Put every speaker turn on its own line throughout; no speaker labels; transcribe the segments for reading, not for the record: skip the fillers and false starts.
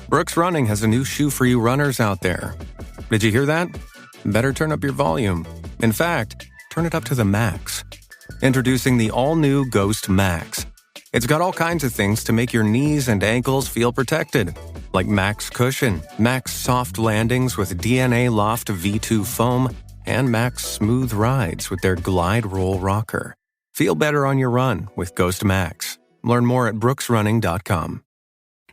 Brooks Running has a new shoe for you runners out there. Did you hear that? Better turn up your volume. In fact, turn it up to the max. Introducing the all-new Ghost Max. It's got all kinds of things to make your knees and ankles feel protected, like Max Cushion, Max Soft Landings with DNA Loft V2 foam, and Max Smooth Rides with their Glide Roll Rocker. Feel better on your run with Ghost Max. Learn more at brooksrunning.com.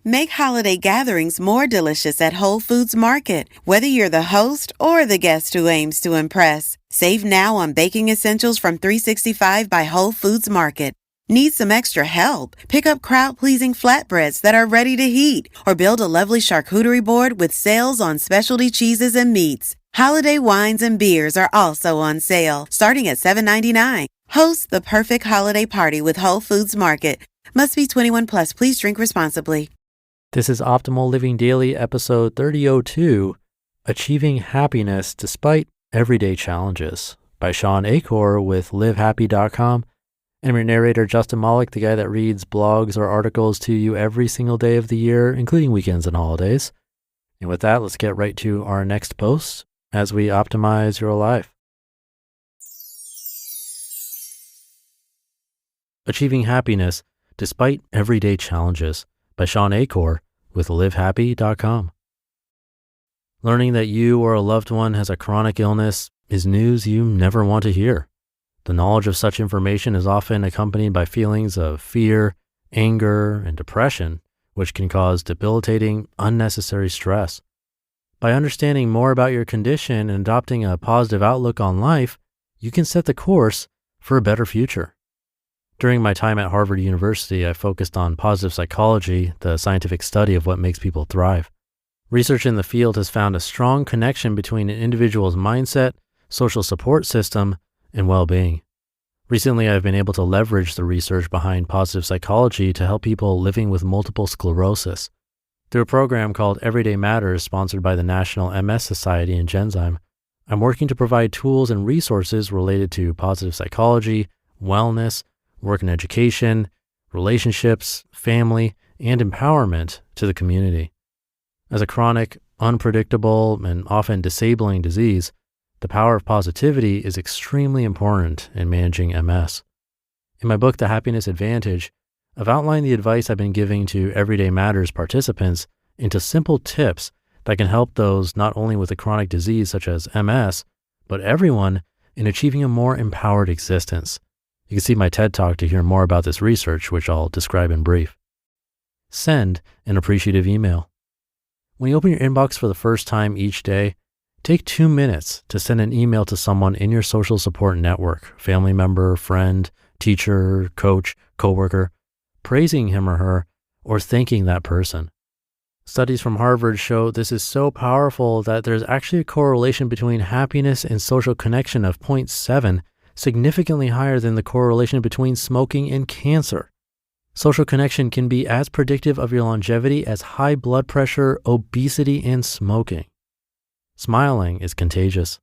Make holiday gatherings more delicious at Whole Foods Market. Whether you're the host or the guest who aims to impress, save now on baking essentials from 365 by Whole Foods Market. Need some extra help? Pick up crowd-pleasing flatbreads that are ready to heat, or build a lovely charcuterie board with sales on specialty cheeses and meats. Holiday wines and beers are also on sale, starting at $7.99. Host the perfect holiday party with Whole Foods Market. Must be 21 plus. Please drink responsibly.
This is Optimal Living Daily, episode 3002, Achieving Happiness Despite Everyday Challenges, by Shawn Achor with livehappy.com. And I'm your narrator, Justin Malik, the guy that reads blogs or articles to you every single day of the year, including weekends and holidays. And with that, let's get right to our next post as we optimize your life. Achieving Happiness Despite Everyday Challenges, by Shawn Achor with livehappy.com. Learning that you or a loved one has a chronic illness is news you never want to hear. The knowledge of such information is often accompanied by feelings of fear, anger, and depression, which can cause debilitating, unnecessary stress. By understanding more about your condition and adopting a positive outlook on life, you can set the course for a better future. During my time at Harvard University, I focused on positive psychology, the scientific study of what makes people thrive. Research in the field has found a strong connection between an individual's mindset, social support system, and well-being. Recently, I've been able to leverage the research behind positive psychology to help people living with multiple sclerosis. Through a program called Everyday Matters, sponsored by the National MS Society and Genzyme, I'm working to provide tools and resources related to positive psychology, wellness, work and education, relationships, family, and empowerment to the community. As a chronic, unpredictable, and often disabling disease, the power of positivity is extremely important in managing MS. In my book, The Happiness Advantage, I've outlined the advice I've been giving to Everyday Matters participants into simple tips that can help those not only with a chronic disease such as MS, but everyone in achieving a more empowered existence. You can see my TED Talk to hear more about this research, which I'll describe in brief. Send an appreciative email. When you open your inbox for the first time each day, take 2 minutes to send an email to someone in your social support network, family member, friend, teacher, coach, coworker, praising him or her, or thanking that person. Studies from Harvard show this is so powerful that there's actually a correlation between happiness and social connection of 0.7, significantly higher than the correlation between smoking and cancer. Social connection can be as predictive of your longevity as high blood pressure, obesity, and smoking. Smiling is contagious.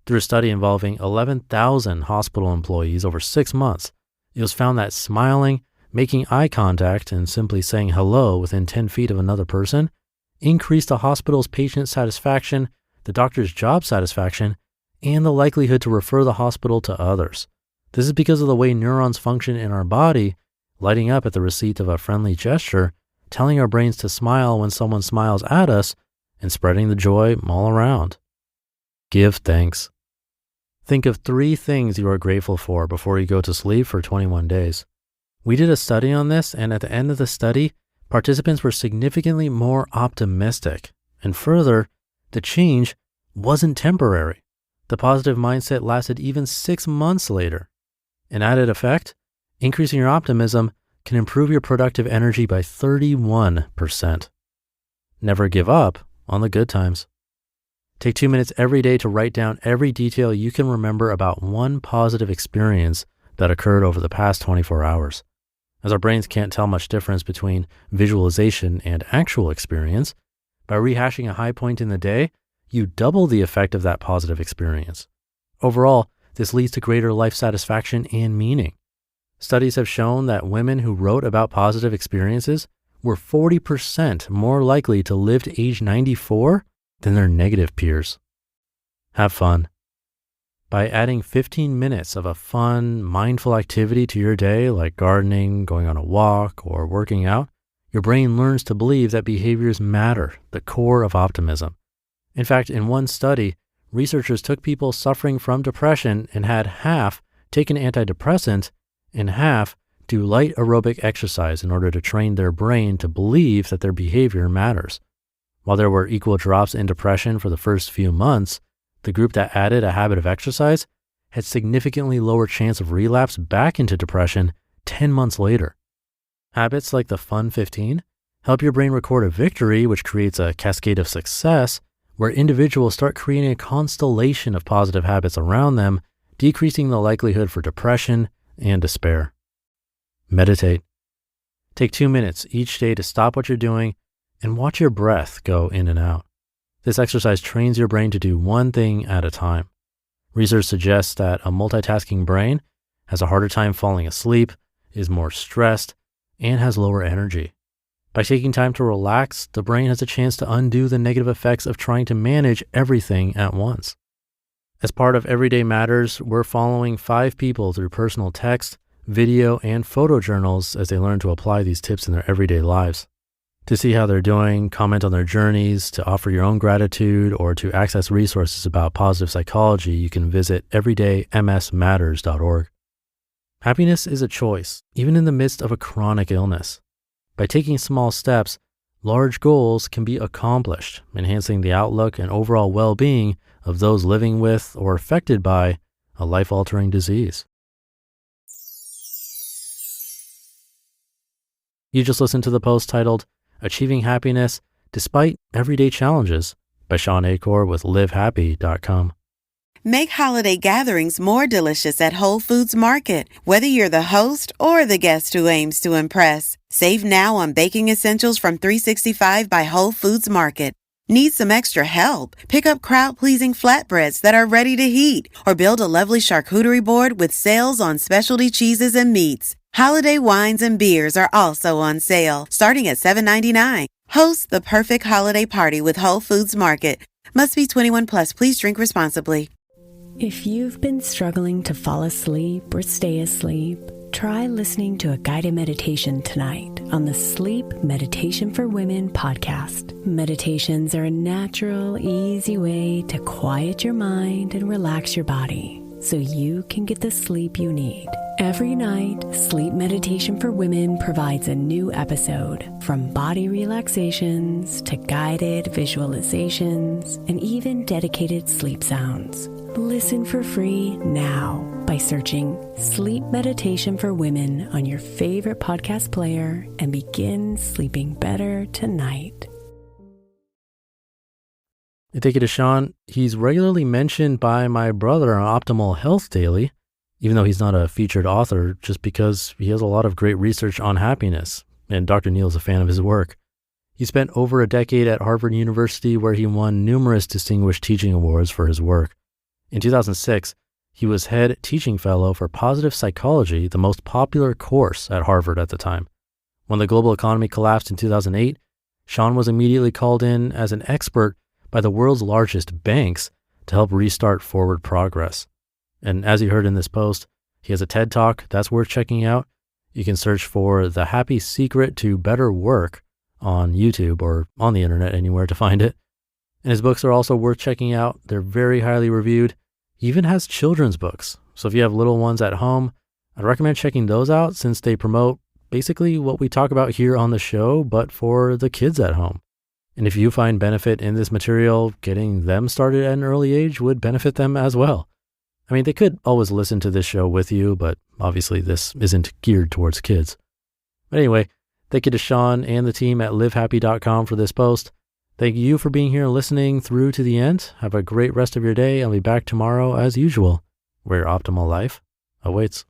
Through a study involving 11,000 hospital employees over 6 months, it was found that smiling, making eye contact, and simply saying hello within 10 feet of another person increased the hospital's patient satisfaction, the doctor's job satisfaction, and the likelihood to refer the hospital to others. This is because of the way neurons function in our body, lighting up at the receipt of a friendly gesture, telling our brains to smile when someone smiles at us, and spreading the joy all around. Give thanks. Think of 3 things you are grateful for before you go to sleep for 21 days. We did a study on this, and at the end of the study, participants were significantly more optimistic. And further, the change wasn't temporary. The positive mindset lasted even 6 months later. An added effect, increasing your optimism can improve your productive energy by 31%. Never give up on the good times. Take 2 minutes every day to write down every detail you can remember about one positive experience that occurred over the past 24 hours. As our brains can't tell much difference between visualization and actual experience, by rehashing a high point in the day, you double the effect of that positive experience. Overall, this leads to greater life satisfaction and meaning. Studies have shown that women who wrote about positive experiences were 40% more likely to live to age 94 than their negative peers. Have fun. By adding 15 minutes of a fun, mindful activity to your day, like gardening, going on a walk, or working out, your brain learns to believe that behaviors matter, the core of optimism. In fact, in one study, researchers took people suffering from depression and had half take an antidepressant and half do light aerobic exercise in order to train their brain to believe that their behavior matters. While there were equal drops in depression for the first few months, the group that added a habit of exercise had significantly lower chance of relapse back into depression 10 months later. Habits like the Fun 15 help your brain record a victory, which creates a cascade of success where individuals start creating a constellation of positive habits around them, decreasing the likelihood for depression and despair. Meditate. Take 2 minutes each day to stop what you're doing and watch your breath go in and out. This exercise trains your brain to do one thing at a time. Research suggests that a multitasking brain has a harder time falling asleep, is more stressed, and has lower energy. By taking time to relax, the brain has a chance to undo the negative effects of trying to manage everything at once. As part of Everyday Matters, we're following 5 people through personal text, video, and photo journals as they learn to apply these tips in their everyday lives. To see how they're doing, comment on their journeys, to offer your own gratitude, or to access resources about positive psychology, you can visit everydaymsmatters.org. Happiness is a choice, even in the midst of a chronic illness. By taking small steps, large goals can be accomplished, enhancing the outlook and overall well-being of those living with or affected by a life-altering disease. You just listened to the post titled, Achieving Happiness Despite Everyday Challenges by Shawn Achor with livehappy.com.
Make holiday gatherings more delicious at Whole Foods Market. Whether you're the host or the guest who aims to impress, save now on baking essentials from 365 by Whole Foods Market. Need some extra help? Pick up crowd-pleasing flatbreads that are ready to heat, or build a lovely charcuterie board with sales on specialty cheeses and meats. Holiday wines and beers are also on sale, starting at $7.99. Host the perfect holiday party with Whole Foods Market. Must be 21 plus. Please drink responsibly.
If you've been struggling to fall asleep or stay asleep, try listening to a guided meditation tonight on the Sleep Meditation for Women podcast. Meditations are a natural, easy way to quiet your mind and relax your body so you can get the sleep you need. Every night, Sleep Meditation for Women provides a new episode, from body relaxations to guided visualizations and even dedicated sleep sounds. Listen for free now by searching Sleep Meditation for Women on your favorite podcast player and begin sleeping better tonight.
Thank you to Shawn. He's regularly mentioned by my brother on Optimal Health Daily, even though he's not a featured author, just because he has a lot of great research on happiness, and Dr. Neal is a fan of his work. He spent over a decade at Harvard University, where he won numerous distinguished teaching awards for his work. In 2006, he was head teaching fellow for positive psychology, the most popular course at Harvard at the time. When the global economy collapsed in 2008, Shawn was immediately called in as an expert by the world's largest banks to help restart forward progress. And as you heard in this post, he has a TED Talk that's worth checking out. You can search for The Happy Secret to Better Work on YouTube or on the internet, anywhere to find it. And his books are also worth checking out. They're very highly reviewed. He even has children's books. So if you have little ones at home, I'd recommend checking those out, since they promote basically what we talk about here on the show, but for the kids at home. And if you find benefit in this material, getting them started at an early age would benefit them as well. I mean, they could always listen to this show with you, but obviously this isn't geared towards kids. But anyway, thank you to Shawn and the team at livehappy.com for this post. Thank you for being here and listening through to the end. Have a great rest of your day. I'll be back tomorrow as usual, where your optimal life awaits.